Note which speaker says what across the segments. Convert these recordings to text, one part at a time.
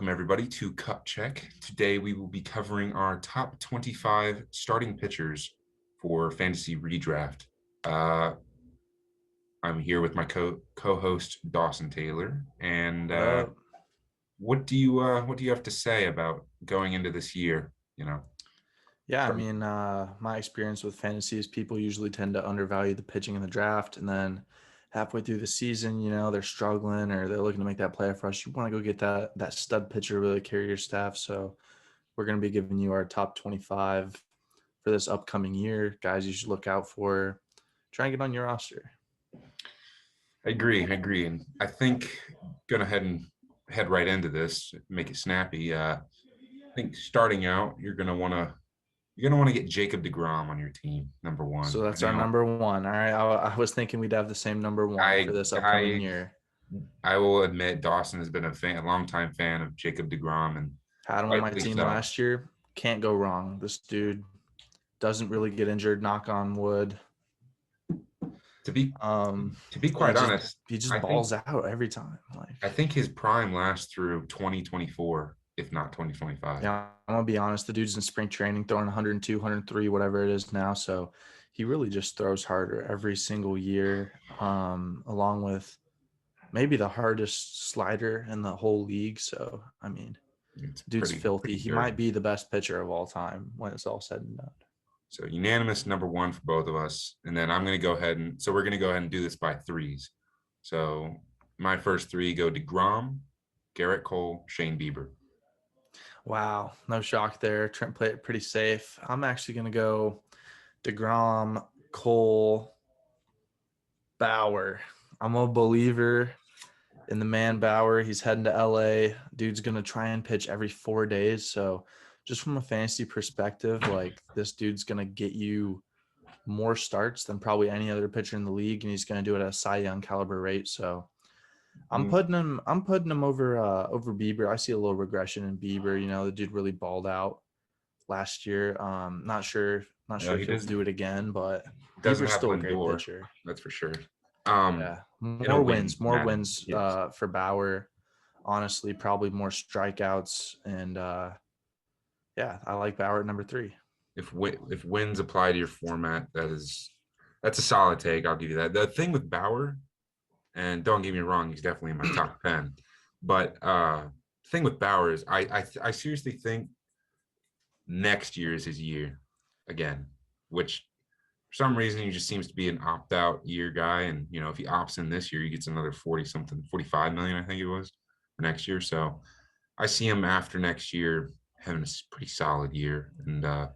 Speaker 1: Welcome, everybody, to Cup Check. Today, we will be covering our top 25 starting pitchers for Fantasy Redraft. I'm here with my co-host, Dawson Taylor. And what do you have to say about going into this year?
Speaker 2: Yeah, I mean, my experience with fantasy is people usually tend to undervalue the pitching in the draft, and then halfway through the season, they're struggling or they're looking to make that playoff rush. You want to go get that stud pitcher to really carry your staff. So we're going to be giving you our top 25 for this upcoming year. Guys, you should look out for. Try and get on your roster.
Speaker 1: I agree. And I think going ahead and head right into this, make it snappy. I think starting out, you're going to want to get Jacob Degrom on your team, number one.
Speaker 2: So that's our number one. All right. I was thinking we'd have the same number one for this upcoming year.
Speaker 1: I will admit Dawson has been a longtime fan of Jacob Degrom, and
Speaker 2: had him on my team last year. Can't go wrong. This dude doesn't really get injured, knock on wood.
Speaker 1: To be quite honest,
Speaker 2: he just balls out every time.
Speaker 1: I think his prime lasts through 2024. If not 2025.
Speaker 2: Yeah, I'm going to be honest. The dude's in spring training throwing 102, 103, whatever it is now. So he really just throws harder every single year, along with maybe the hardest slider in the whole league. So, I mean, dude's filthy. He might be the best pitcher of all time when it's all said and done.
Speaker 1: So unanimous number one for both of us. And then I'm going to go ahead and do this by threes. So my first three go Degrom, Garrett Cole, Shane Bieber.
Speaker 2: Wow, no shock there. Trent played it pretty safe. I'm actually going to go Degrom, Cole, Bauer. I'm a believer in the man Bauer. He's heading to LA. Dude's going to try and pitch every 4 days. So just from a fantasy perspective, this dude's going to get you more starts than probably any other pitcher in the league, and he's going to do it at a Cy Young caliber rate. So I'm putting him over Bieber. I see a little regression in Bieber. The dude really balled out last year. Not sure if he'll do it again, but Bieber's still a great pitcher.
Speaker 1: That's for sure.
Speaker 2: More wins for Bauer. Honestly, probably more strikeouts, and I like Bauer at number 3.
Speaker 1: If wins apply to your format, that's a solid take. I'll give you that. The thing with Bauer. And don't get me wrong, he's definitely in my top 10. But thing with Bauer is I seriously think next year is his year again, which for some reason he just seems to be an opt-out year guy. And, if he opts in this year, he gets another 45 million, I think it was, for next year. So I see him after next year having a pretty solid year. And,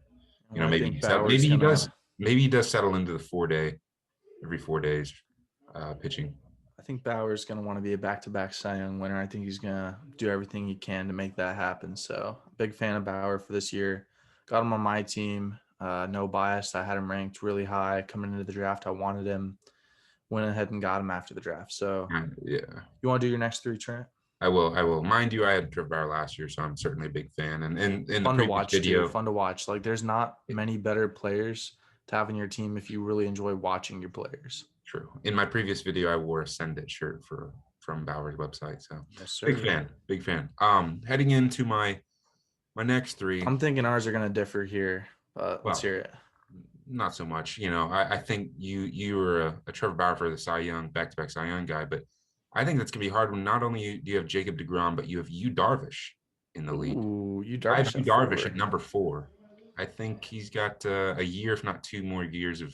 Speaker 1: maybe he does settle into the every 4 days pitching.
Speaker 2: I think Bauer's going to want to be a back-to-back Cy Young winner. I think he's going to do everything he can to make that happen. So, big fan of Bauer for this year. Got him on my team. No bias. I had him ranked really high coming into the draft. I wanted him. Went ahead and got him after the draft. So,
Speaker 1: yeah.
Speaker 2: You want to do your next 3, Trent?
Speaker 1: I will. Mind you, I had Trevor Bauer last year, so I'm certainly a big fan. And in
Speaker 2: fun to watch, video, fun to watch. There's not many better players to have in your team if you really enjoy watching your players.
Speaker 1: True. In my previous video, I wore a Send It shirt from Bauer's website. So
Speaker 2: yes,
Speaker 1: big fan. Heading into my next 3.
Speaker 2: I'm thinking ours are going to differ here, but let's hear it.
Speaker 1: Not so much. I think you were a Trevor Bauer for the Cy Young, back-to-back Cy Young guy, but I think that's going to be hard when not only do you have Jacob Degrom, but you have Darvish in the lead.
Speaker 2: Ooh,
Speaker 1: I have Darvish at number 4. I think he's got a year, if not 2 more years of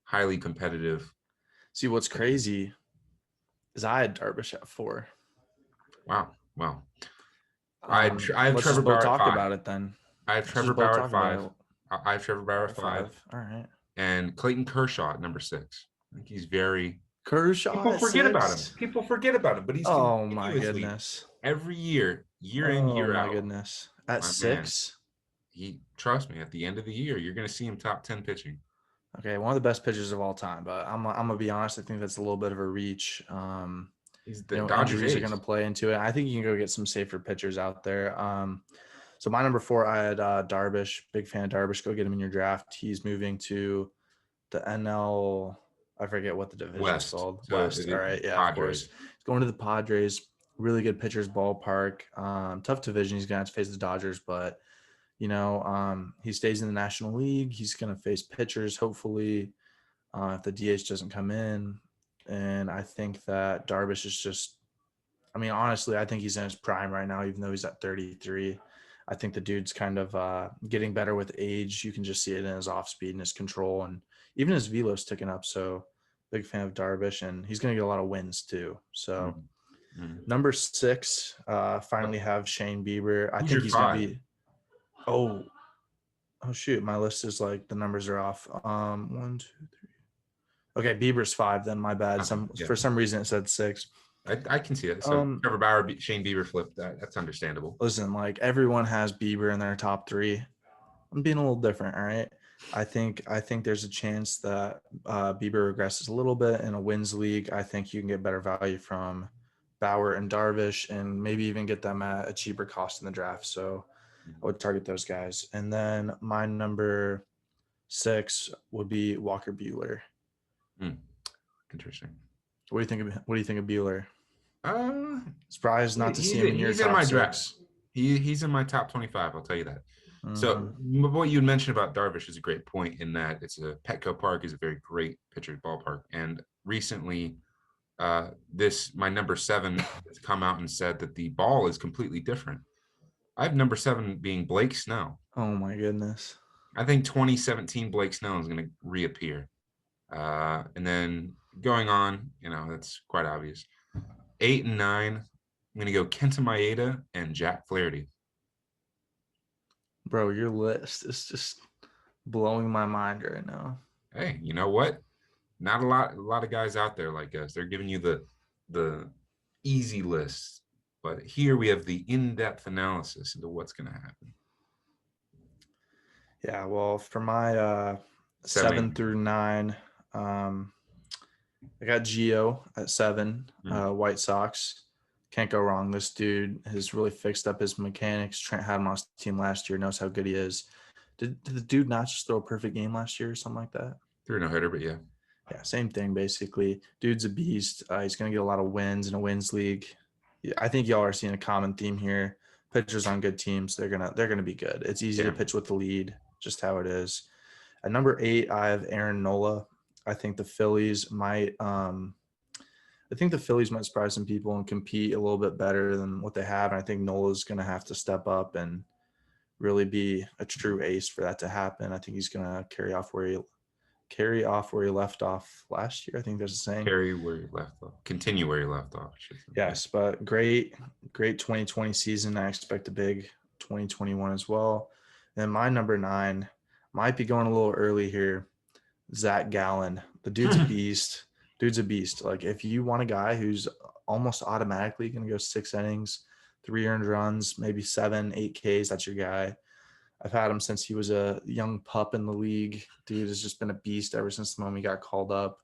Speaker 1: highly competitive.
Speaker 2: See, what's crazy is I had Darvish at 4.
Speaker 1: Wow. I have Trevor Bauer at 5.
Speaker 2: Talk about it then.
Speaker 1: I have Trevor Bauer at 5. I have Trevor Bauer at 5.
Speaker 2: All right.
Speaker 1: And Clayton Kershaw at number 6. I think he's very
Speaker 2: Kershaw.
Speaker 1: People forget about him, but he's
Speaker 2: my goodness.
Speaker 1: Every year in, year out.
Speaker 2: Oh my goodness. At 6.
Speaker 1: Trust me, at the end of the year, you're going to see him top 10 pitching.
Speaker 2: Okay, one of the best pitchers of all time, but I'm gonna be honest. I think that's a little bit of a reach. Injuries are gonna play into it. I think you can go get some safer pitchers out there. So my number 4, I had Darvish. Big fan of Darvish. Go get him in your draft. He's moving to the NL. I forget what the division is called. West. All right, yeah, Padres. Of course. He's going to the Padres. really good pitchers ballpark. Tough division. He's gonna have to face the Dodgers, but he stays in the National League. He's gonna face pitchers, hopefully, if the DH doesn't come in. And I think that Darvish is just, I mean, honestly, I think he's in his prime right now, even though he's at 33. I think the dude's kind of getting better with age. You can just see it in his off speed and his control, and even his velo's ticking up. So, big fan of Darvish, and he's going to get a lot of wins too. So, number 6, finally have Shane Bieber. I think he's going to be. Oh shoot! My list is like the numbers are off. 1, 2, 3. Okay, Bieber's 5. Then my bad. For some reason it said 6.
Speaker 1: I can see it. So Trevor Bauer, Shane Bieber flipped that. That's understandable.
Speaker 2: Listen, like everyone has Bieber in their top 3. I'm being a little different, all right? I think there's a chance that Bieber regresses a little bit in a wins league. I think you can get better value from Bauer and Darvish, and maybe even get them at a cheaper cost in the draft. So I would target those guys. And then my number 6 would be Walker Buehler.
Speaker 1: Interesting.
Speaker 2: What do you think of Buehler? Surprised not to see him in your top 6.
Speaker 1: He's in my draft. He's in my top 25. I'll tell you that. Mm-hmm. So what you mentioned about Darvish is a great point, in that it's a Petco Park is a very great pitcher's ballpark. And recently, my number 7 has come out and said that the ball is completely different. I have number 7 being Blake Snell.
Speaker 2: Oh my goodness!
Speaker 1: I think 2017 Blake Snell is going to reappear, and then going on, that's quite obvious. 8 and 9, I'm going to go Kenta Maeda and Jack Flaherty.
Speaker 2: Bro, your list is just blowing my mind right now.
Speaker 1: Hey, you know what? Not a lot of guys out there like us. They're giving you the easy list, but here we have the in-depth analysis into what's going to happen.
Speaker 2: Yeah, well, for my 7 through 9, I got Gio at 7, White Sox. Can't go wrong. This dude has really fixed up his mechanics. Trent had him on his team last year, knows how good he is. Did the dude not just throw a perfect game last year or something like that?
Speaker 1: Threw a no-hitter, but yeah.
Speaker 2: Yeah, same thing, basically. Dude's a beast. He's going to get a lot of wins in a wins league. Yeah, I think y'all are seeing a common theme here. Pitchers on good teams, they're gonna be good. It's easy to pitch with the lead, just how it is. At number 8, I have Aaron Nola. I think the Phillies might surprise some people and compete a little bit better than what they have. And I think Nola's going to have to step up and really be a true ace for that to happen. I think he's going to carry off where he left off last year. I think there's a saying.
Speaker 1: Carry where you left off. Continue where you left off.
Speaker 2: Yes, but great 2020 season. I expect a big 2021 as well. And my number 9 might be going a little early here. Zach Gallen. The dude's a beast. Dude's a beast. Like, if you want a guy who's almost automatically going to go 6 innings, 3 earned runs, maybe 7, 8 Ks, that's your guy. I've had him since he was a young pup in the league. Dude has just been a beast ever since the moment he got called up.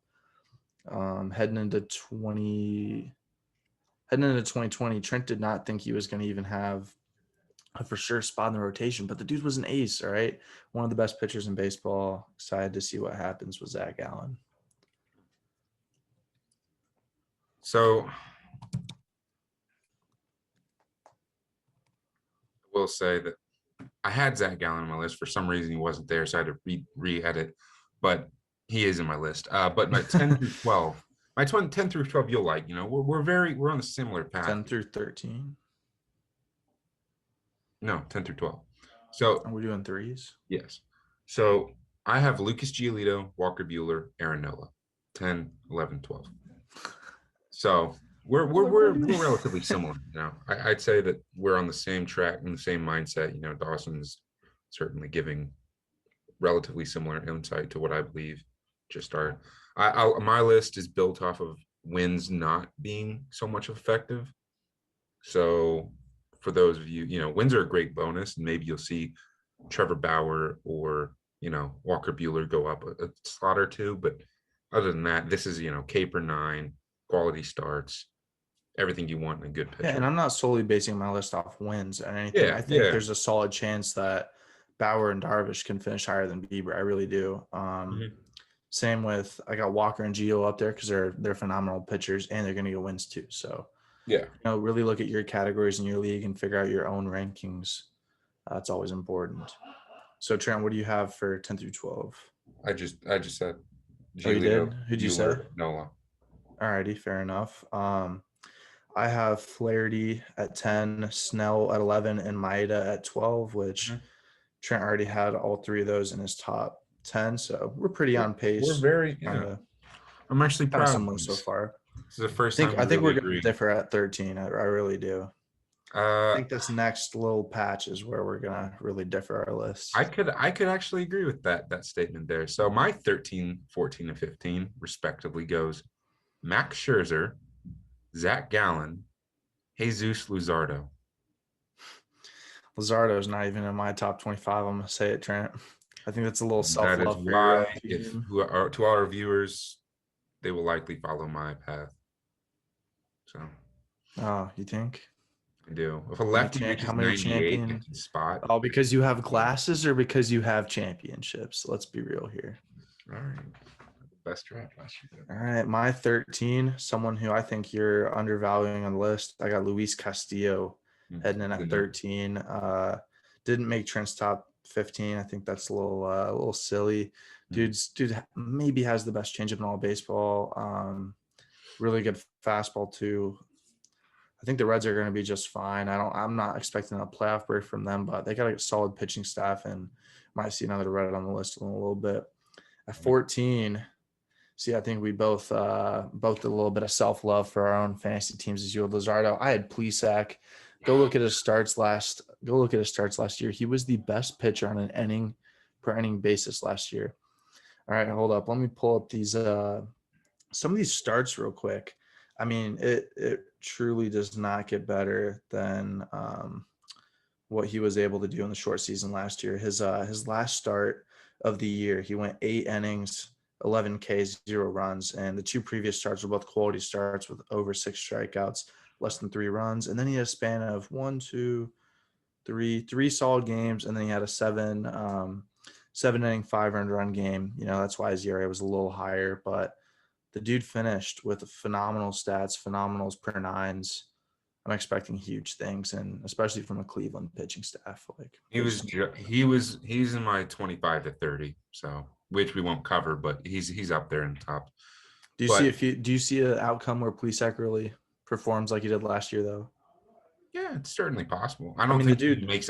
Speaker 2: Heading into 2020, Trent did not think he was going to even have a for sure spot in the rotation, but the dude was an ace, all right? One of the best pitchers in baseball. Excited to see what happens with Zach Gallen.
Speaker 1: So I will say that I had Zach Gallen on my list. For some reason, he wasn't there, so I had to re-edit. But he is in my list. But my 10 through 12, 10 through 12, you'll like. We're on a similar path.
Speaker 2: 10 through 13.
Speaker 1: No, 10 through 12. So
Speaker 2: are we doing threes?
Speaker 1: Yes. So I have Lucas Giolito, Walker Buehler, Aaron Nola, 10, 11, 12. So we're relatively similar. I'd say that we're on the same track and the same mindset. Dawson's certainly giving relatively similar insight to what I believe just are. My list is built off of wins not being so much effective. So for those of you, wins are a great bonus, and maybe you'll see Trevor Bauer or Walker Buehler go up a slot or two. But other than that, this is Caper 9, quality starts, everything you want in a good pitcher.
Speaker 2: Yeah, and I'm not solely basing my list off wins or anything. I think there's a solid chance that Bauer and Darvish can finish higher than Bieber. I really do. Same with, I got Walker and Gio up there because they're phenomenal pitchers, and they're going to get wins too. So
Speaker 1: Yeah.
Speaker 2: Really look at your categories in your league and figure out your own rankings. It's always important. So Trent, what do you have for 10 through 12?
Speaker 1: I just said
Speaker 2: Oh, you
Speaker 1: Giolito,
Speaker 2: did? Who'd you say?
Speaker 1: Bueller, Nola.
Speaker 2: Alrighty, fair enough. I have Flaherty at 10, Snell at 11, and Maeda at 12, which
Speaker 1: Mhm.
Speaker 2: Trent already had all three of those in his top 10. So we're pretty on
Speaker 1: We're
Speaker 2: pace.
Speaker 1: very,
Speaker 2: Kind
Speaker 1: yeah.
Speaker 2: of
Speaker 1: I'm actually
Speaker 2: kind of
Speaker 1: proud of
Speaker 2: similar so
Speaker 1: this.
Speaker 2: far.
Speaker 1: This is the first
Speaker 2: think
Speaker 1: time
Speaker 2: I
Speaker 1: we
Speaker 2: think
Speaker 1: really
Speaker 2: we're gonna
Speaker 1: agree.
Speaker 2: differ at 13. I really do. I
Speaker 1: Uh,
Speaker 2: think this next little patch is where we're gonna really differ our lists.
Speaker 1: I could actually agree with that statement there. So my 13, 14, and 15 respectively goes Max Scherzer, Zach Gallen, Jesus Luzardo.
Speaker 2: Luzardo's not even in my top 25. I'm gonna say it, Trent. I think that's a little
Speaker 1: That is
Speaker 2: self-love for your
Speaker 1: why,
Speaker 2: own
Speaker 1: if
Speaker 2: team.
Speaker 1: who are to all our viewers, they will likely follow my path. So
Speaker 2: Oh, you think?
Speaker 1: I do. If a lefty
Speaker 2: How
Speaker 1: reaches
Speaker 2: many
Speaker 1: 98
Speaker 2: champion?
Speaker 1: at the spot,
Speaker 2: Oh, because you have glasses or because you have championships? Let's be real here.
Speaker 1: all right. Best draft last year.
Speaker 2: All right, my 13, someone who I think you're undervaluing on the list. I got Luis Castillo heading in at 13. Didn't make Trent's top 15. I think that's a little silly. Dude maybe has the best changeup in all baseball. Really good fastball too. I think the Reds are going to be just fine. I'm not expecting a playoff berth from them, but they got a solid pitching staff and might see another Red on the list in a little bit. At 14, see, I think we both did a little bit of self-love for our own fantasy teams as you with Luzardo. I had Plesac. Go look at his starts last year. He was the best pitcher on an per inning basis last year. All right, hold up. Let me pull up these some of these starts real quick. I mean, it truly does not get better than what he was able to do in the short season last year. His last start of the year, he went 8 innings, 11 Ks, 0 runs, and the two previous starts were both quality starts with over 6 strikeouts, less than 3 runs, and then he had a span of 3 solid games, and then he had a 7 inning 5 earned run game. That's why his ERA was a little higher, but the dude finished with phenomenal stats, phenomenals per nines. I'm expecting huge things, and especially from a Cleveland pitching staff. Like
Speaker 1: he's in my 25 to 30, so which we won't cover, but he's up there in the top.
Speaker 2: Do you see an outcome where Plesac really performs like he did last year though?
Speaker 1: Yeah, it's certainly possible.
Speaker 2: I mean,
Speaker 1: I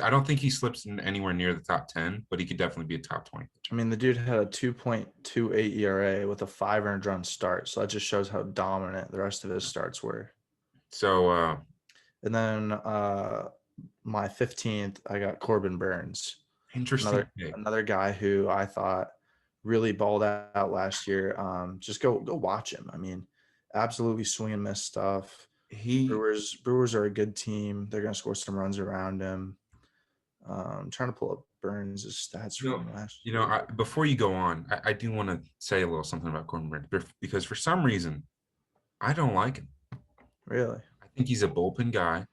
Speaker 1: don't think he slips in anywhere near the top 10, but he could definitely be a top 20.
Speaker 2: I mean, the dude had a 2.28 ERA with a 5 earned run start, so that just shows how dominant the rest of his starts were.
Speaker 1: So
Speaker 2: and then my 15th, I got Corbin Burns.
Speaker 1: interesting.
Speaker 2: Another guy who I thought really balled out last year. Just go watch him. I mean, absolutely swing and miss stuff. Brewers are a good team. They're going to score some runs around him. I'm trying to pull up Burns' stats from last year.
Speaker 1: Before you go on, I do want to say a little something about Corbin Burns because for some reason I don't like him.
Speaker 2: Really?
Speaker 1: I think he's a bullpen guy.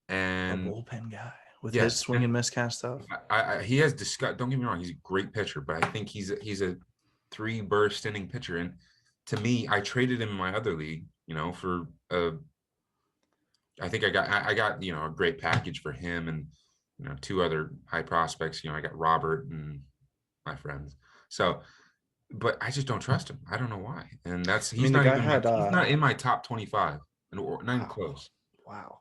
Speaker 1: And
Speaker 2: a bullpen guy with his swing and miss kind of stuff.
Speaker 1: He has discussed. Don't get me wrong; he's a great pitcher, but I think he's a 3 burst inning pitcher. And to me, I traded him in my other league, for I think I got a great package for him and 2 other high prospects. I got Robert and my friends. So, but I just don't trust him. I don't know why. And he's not in my top 25, and not even close.
Speaker 2: Wow.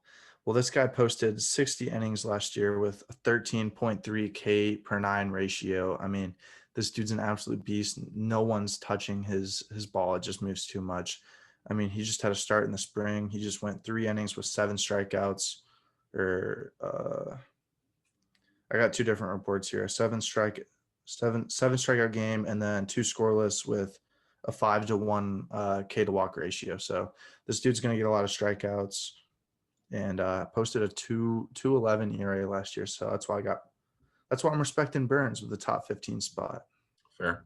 Speaker 2: Well, this guy posted 60 innings last year with a 13.3 K per 9 ratio. I mean, this dude's an absolute beast. No one's touching his ball. It just moves too much. I mean, he just had a start in the spring. He just went 3 innings with 7 strikeouts. I got 2 different reports here. 7 strikeout game, and then 2 scoreless with a 5-1 K to walk ratio. So this dude's going to get a lot of strikeouts. And posted a 2.11 ERA last year. So that's why I'm respecting Burns with the top 15 spot.
Speaker 1: Fair.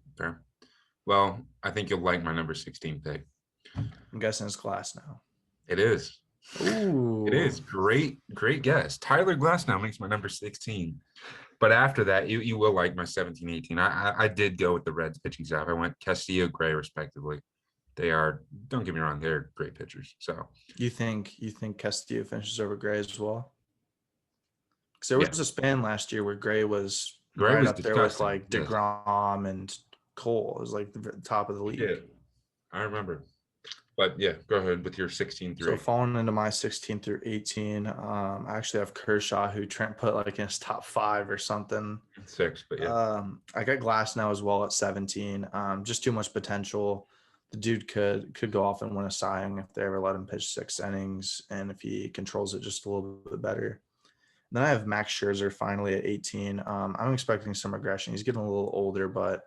Speaker 1: Well, I think you'll like my number 16 pick.
Speaker 2: I'm guessing it's Glass now.
Speaker 1: It is.
Speaker 2: Ooh.
Speaker 1: It is. Great guess. Tyler Glass now makes my number 16. But after that, you will like my 17, 18. I did go with the Reds pitching staff. I went Castillo, Gray, respectively. they are. Don't get me wrong, they're great pitchers. So
Speaker 2: You think Castillo finishes over Gray as well? Because there
Speaker 1: yeah,
Speaker 2: was a span last year where Gray was
Speaker 1: Gray
Speaker 2: right
Speaker 1: was
Speaker 2: up there with
Speaker 1: disgusting.
Speaker 2: like
Speaker 1: Yes,
Speaker 2: Degrom and Cole. It was like the top of the
Speaker 1: yeah,
Speaker 2: league.
Speaker 1: I remember. But yeah, go ahead with your 16 through
Speaker 2: So
Speaker 1: 18.
Speaker 2: falling into my 16 through 18, I actually have Kershaw, who Trent put like in his top 5 or something.
Speaker 1: 6, but yeah.
Speaker 2: I got Glass now as well at 17. Just too much potential. The dude could go off and win a Cy Young if they ever let him pitch 6 innings, and if he controls it just a little bit better. And then I have Max Scherzer finally at 18. I'm expecting some regression. He's getting a little older, but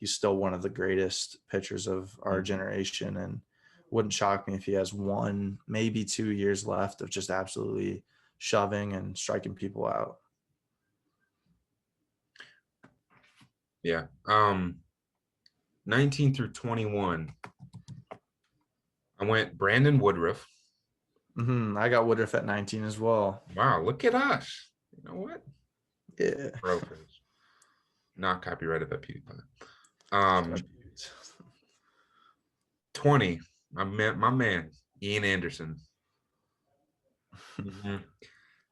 Speaker 2: he's still one of the greatest pitchers of our generation, and wouldn't shock me if he has 1, maybe 2 years left of just absolutely shoving and striking people out.
Speaker 1: Yeah. 19 through 21. I went Brandon Woodruff.
Speaker 2: I got Woodruff at 19 as well.
Speaker 1: Wow, look at us. You know what?
Speaker 2: Yeah.
Speaker 1: Bro face. Not copyrighted by PewDiePie. 20. My man, Ian Anderson. And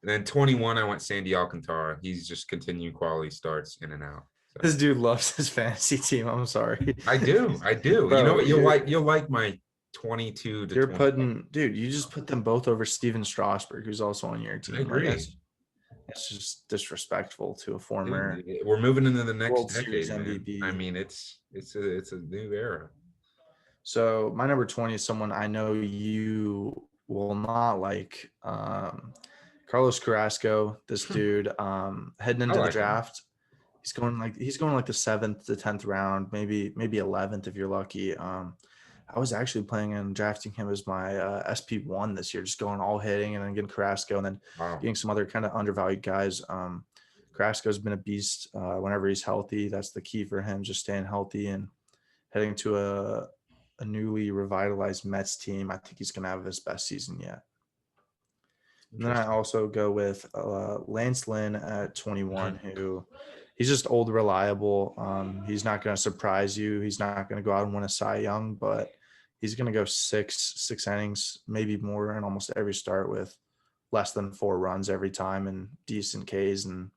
Speaker 1: then 21, I went Sandy Alcantara. He's just continuing quality starts in and out. So.
Speaker 2: This dude loves his fantasy team. I'm sorry.
Speaker 1: I do. Bro, you know what? You'll like my 22 to
Speaker 2: You're
Speaker 1: 20.
Speaker 2: putting, dude, you just put them both over Steven Strasburg, who's also on your team.
Speaker 1: I agree.
Speaker 2: Like, it's just disrespectful to a former.
Speaker 1: Dude, we're moving into the next
Speaker 2: World
Speaker 1: decade,
Speaker 2: Series
Speaker 1: man.
Speaker 2: MVP.
Speaker 1: I mean, it's a new era.
Speaker 2: So my number 20 is someone I know you will not like. Carlos Carrasco, this dude, heading into the draft. He's going like the 7th to 10th round, maybe 11th if you're lucky. I was actually planning on drafting him as my SP1 this year, just going all hitting and then getting Carrasco and then getting some other kind of undervalued guys. Carrasco's been a beast whenever he's healthy. That's the key for him, just staying healthy and heading to a newly revitalized Mets team. I think he's going to have his best season yet. And then I also go with Lance Lynn at 21, who he's just old, reliable. He's not going to surprise you. He's not going to go out and win a Cy Young, but he's going to go six innings, maybe more in almost every start with less than 4 runs every time and decent Ks and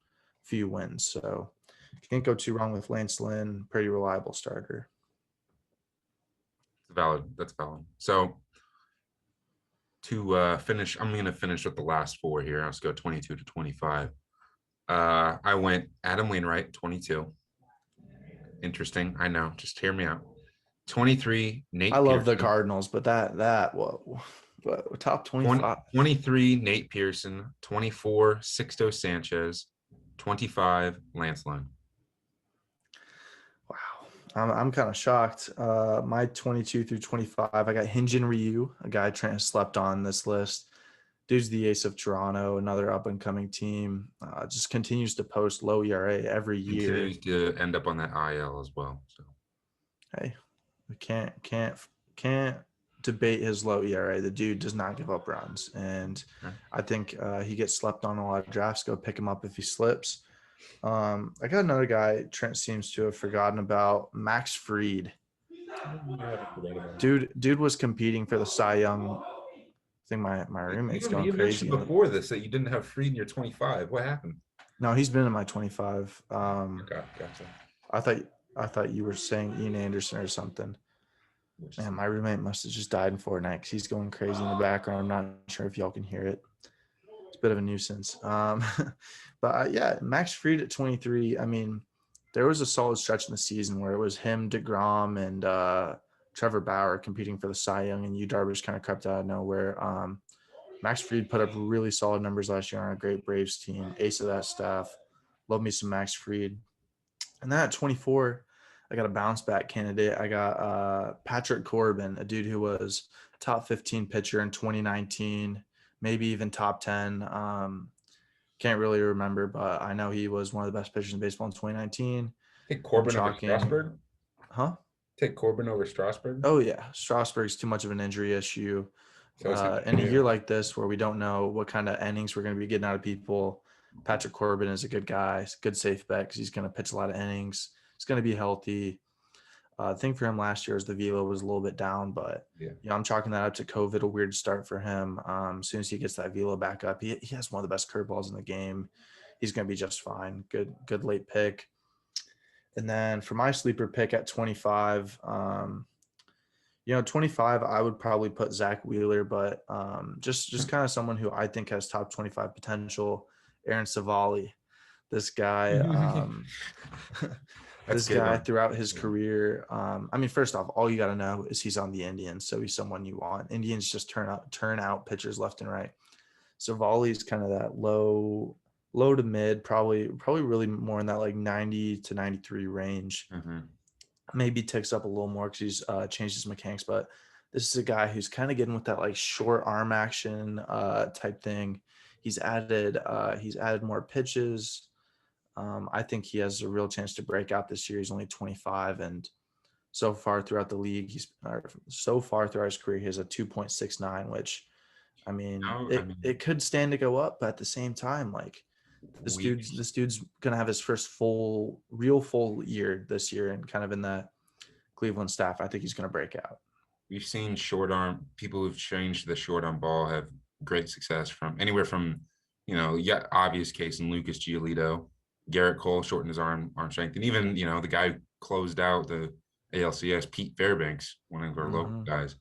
Speaker 2: few wins. So you can't go too wrong with Lance Lynn. Pretty reliable starter.
Speaker 1: That's valid. So to finish, I'm going to finish with the last 4 here. Let's go 22 to 25. I went Adam Wainwright, 22. Interesting. I know. Just hear me out. 23, Nate
Speaker 2: I love
Speaker 1: Pearson.
Speaker 2: the Cardinals, but what top 25?
Speaker 1: 23, Nate Pearson. 24, Sixto Sanchez. 25, Lance Lynn.
Speaker 2: Wow. I'm kind of shocked. My 22 through 25, I got Hyun-Jin Ryu, a guy Trent slept on this list. Dude's the ace of Toronto, another up-and-coming team. Just continues to post low ERA every year.
Speaker 1: Continues to end up on that IL as well. So,
Speaker 2: hey, we can't debate his low ERA. The dude does not give up runs, and I think he gets slept on a lot of drafts. Go pick him up if he slips. I got another guy Trent seems to have forgotten about, Max Fried. Dude was competing for the Cy Young. I think my roommate's going crazy.
Speaker 1: You mentioned before this that you didn't have Fried in your 25. What happened?
Speaker 2: No, he's been in my 25.
Speaker 1: Okay, gotcha.
Speaker 2: I thought you were saying Ian Anderson or something. Man, my roommate must have just died in Fortnite because he's going crazy in the background. I'm not sure if y'all can hear it. It's a bit of a nuisance. But yeah, Max Fried at 23. I mean, there was a solid stretch in the season where it was him, Degrom, and Trevor Bauer competing for the Cy Young, and Darvish kind of crept out of nowhere. Max Fried put up really solid numbers last year on a great Braves team, ace of that staff. Love me some Max Fried. And then at 24, I got a bounce back candidate. I got Patrick Corbin, a dude who was top 15 pitcher in 2019, maybe even top 10. Can't really remember, but I know he was one of the best pitchers in baseball in 2019.
Speaker 1: Take Corbin over Strasburg?
Speaker 2: Huh?
Speaker 1: Take Corbin over Strasburg?
Speaker 2: Oh, yeah. Strasburg's too much of an injury issue. In a year like this where we don't know what kind of innings we're going to be getting out of people, Patrick Corbin is a good guy. He's a good safe bet because he's going to pitch a lot of innings. He's going to be healthy. The thing for him last year is the velo was a little bit down, but
Speaker 1: Yeah.
Speaker 2: I'm chalking that up to COVID, a weird start for him. As soon as he gets that velo back up, he has one of the best curveballs in the game. He's going to be just fine. Good late pick. And then for my sleeper pick at 25, 25, I would probably put Zach Wheeler, but just kind of someone who I think has top 25 potential, Aaron Savali. This guy,
Speaker 1: That's good one.
Speaker 2: throughout his career, first off, all you got to know is he's on the Indians, so he's someone you want. Indians just turn out pitchers left and right. Savali's kind of that low to mid, probably really more in that like 90 to 93 range.
Speaker 1: Mm-hmm.
Speaker 2: Maybe ticks up a little more because he's changed his mechanics, but this is a guy who's kind of getting with that like short arm action type thing. He's added more pitches. I think he has a real chance to break out this year. He's only 25, and so far throughout the league, so far throughout his career, he has a 2.69, which it could stand to go up, but at the same time, like this dude's gonna have his first real full year this year, and kind of in that Cleveland staff, I think he's gonna break out.
Speaker 1: We've seen short arm people who've changed the short arm ball have great success from anywhere from, obvious case in Lucas Giolito, Garrett Cole shortened his arm strength, and even the guy who closed out the ALCS, Pete Fairbanks, one of our local guys.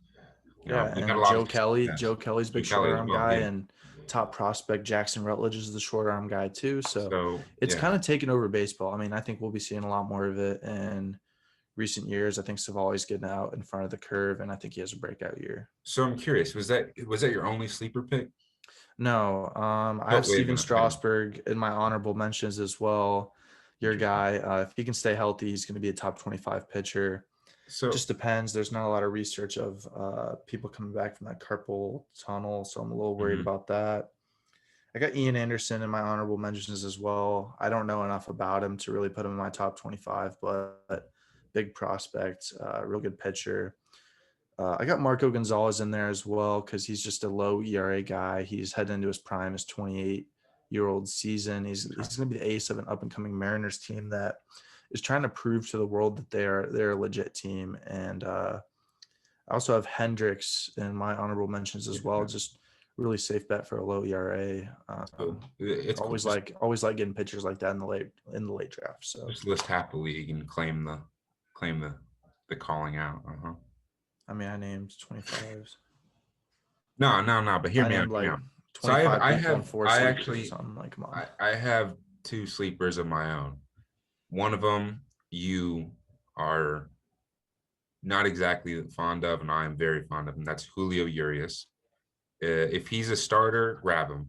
Speaker 2: And Joe Kelly's big short arm guy,
Speaker 1: yeah.
Speaker 2: and top prospect Jackson Rutledge is the short arm guy too. So it's kind of taken over baseball. I think we'll be seeing a lot more of it in recent years. I think Savali's getting out in front of the curve, and I think he has a breakout year.
Speaker 1: So I'm curious, was that your only sleeper pick?
Speaker 2: No, I have Steven Strasburg in my honorable mentions as well. Your guy, if he can stay healthy, he's going to be a top 25 pitcher. So just depends. There's not a lot of research of people coming back from that carpal tunnel, so I'm a little worried about that. I got Ian Anderson in my honorable mentions as well. I don't know enough about him to really put him in my top 25, but big prospect, real good pitcher. I got Marco Gonzalez in there as well because he's just a low ERA guy. He's heading into his prime, his 28-year-old season. He's going to be the ace of an up-and-coming Mariners team that is trying to prove to the world that they're a legit team. And I also have Hendricks in my honorable mentions as well. Just really safe bet for a low ERA. It's always cool. always like getting pitchers like that in the late draft. So
Speaker 1: just list half the league and claim the calling out.
Speaker 2: I named 25s.
Speaker 1: No, but hear me out. So I have two sleepers of my own. One of them you are not exactly fond of, and I am very fond of him. That's Julio Urias. If he's a starter, grab him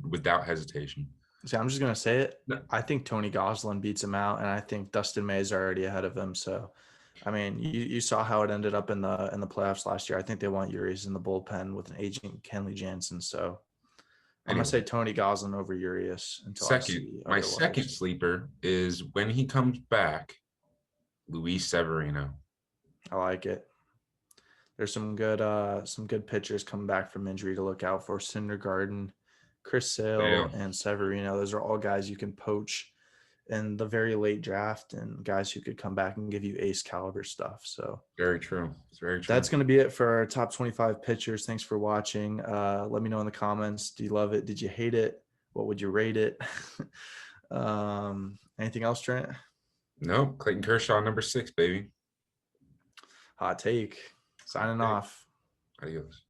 Speaker 1: without hesitation.
Speaker 2: See, I'm just gonna say it. I think Tony Gonsolin beats him out, and I think Dustin May is already ahead of him. So, you saw how it ended up in the playoffs last year. I think they want Urias in the bullpen with an aging Kenley Jansen. So, I'm gonna say Tony Gonsolin over Urias until
Speaker 1: my second sleeper is when he comes back, Luis Severino.
Speaker 2: I like it. There's some good pitchers coming back from injury to look out for. Syndergaard, Chris Sale, and Severino. Those are all guys you can poach in the very late draft, and guys who could come back and give you ace caliber stuff. So
Speaker 1: very true. It's very true.
Speaker 2: That's going to be it for our top 25 pitchers. Thanks for watching. Let me know in the comments. Do you love it? Did you hate it? What would you rate it? Anything else, Trent?
Speaker 1: No. Clayton Kershaw, number 6, baby.
Speaker 2: Hot take. Signing off.
Speaker 1: Adios.